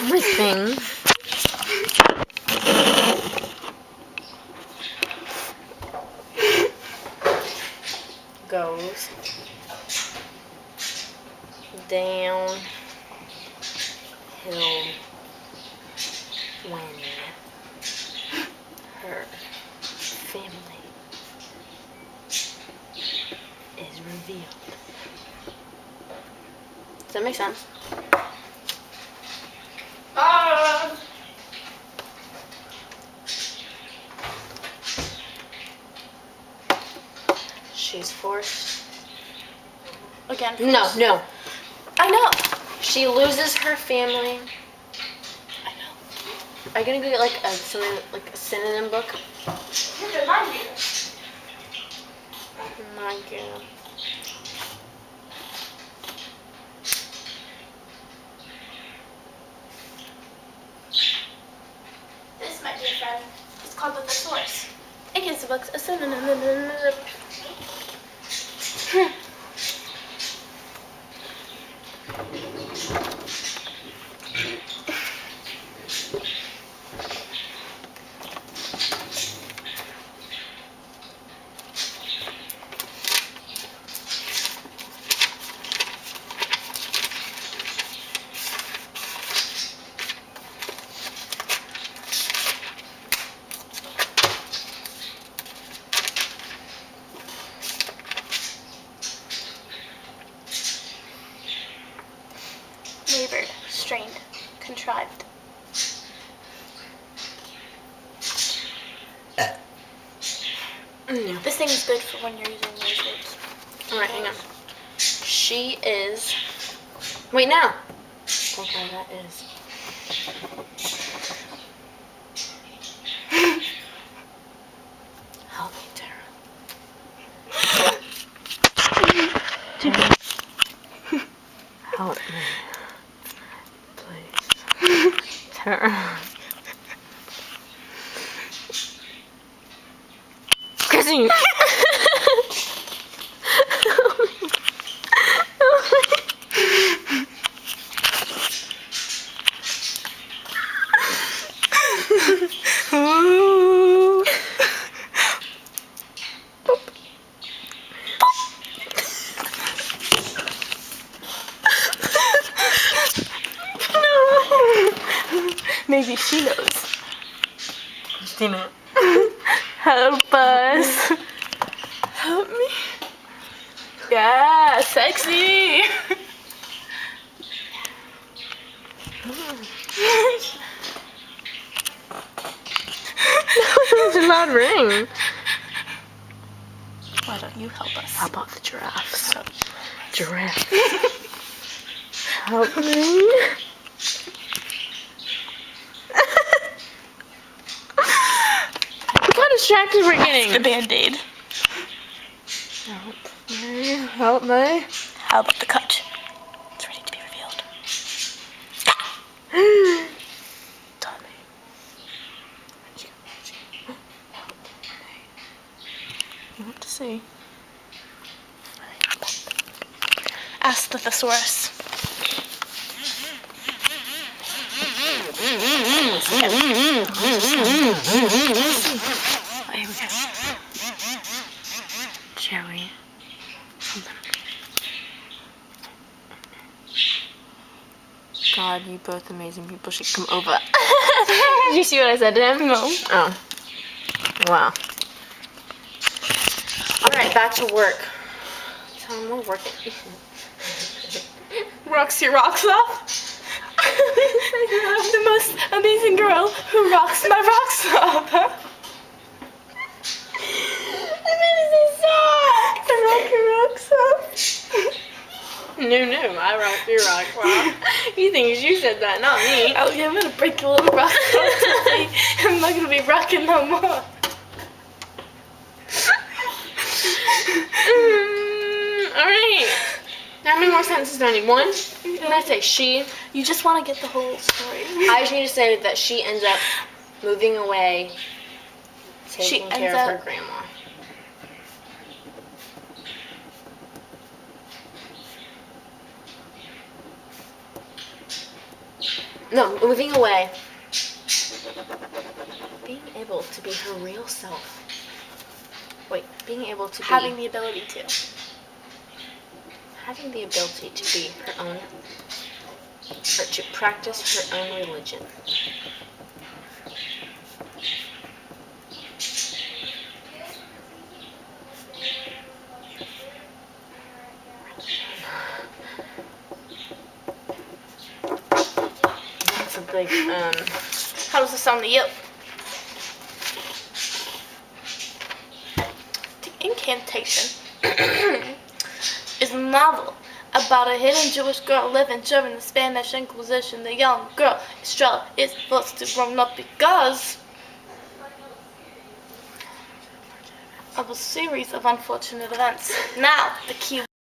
everything. Goes down hill when her family is revealed. Does that make sense? She's forced. Again. No. I know. She loses her family. I know. Are you gonna get like a synonym book? Remind you. My God. This, my dear friend, is called the thesaurus. It gives the books a synonym. Labored, strained, contrived. No. This thing is good for when you're using those words. Alright, hang on. She is. Wait, now. Okay, that is. Help me, Tara. Help me. Please. Tara. Chrissy! Maybe she knows. Christina. Help us. Help me. Yeah, sexy. It's a loud ring. Why don't you help us? How about the giraffes? Giraffe. Help me. Look how distracted we're getting. The Band-Aid. Help me. Help me. How about the cut? It's ready to be revealed. Tommy. You want to see? Ask the thesaurus. Here we go. Joey. God, you both amazing people should come over. Did you see what I said to him? No. Oh. Wow. Alright, back to work. Tell him we're working. Rocks your rocks off. The most amazing girl who rocks my rocks off. I mean, it's a song. To rock your rocks off. No, I rock your rock. Wow. You think you said that, not me. Oh yeah, I'm gonna break your little rock off today. I'm not gonna be rocking no more. Alright. How many more sentences do I need? One? When I say she, You just want to get the whole story. I just need to say that she ends up moving away, taking care of her grandma. No, moving away. Being able to be her real self. Wait, being able to Having the ability to. having the ability to be her own, or to practice her own religion. That's a big, How does this sound to you? The Incantation is a novel about a hidden Jewish girl living during the Spanish Inquisition. The young girl, Estrella, is forced to grow up because of a series of unfortunate events. Now, the key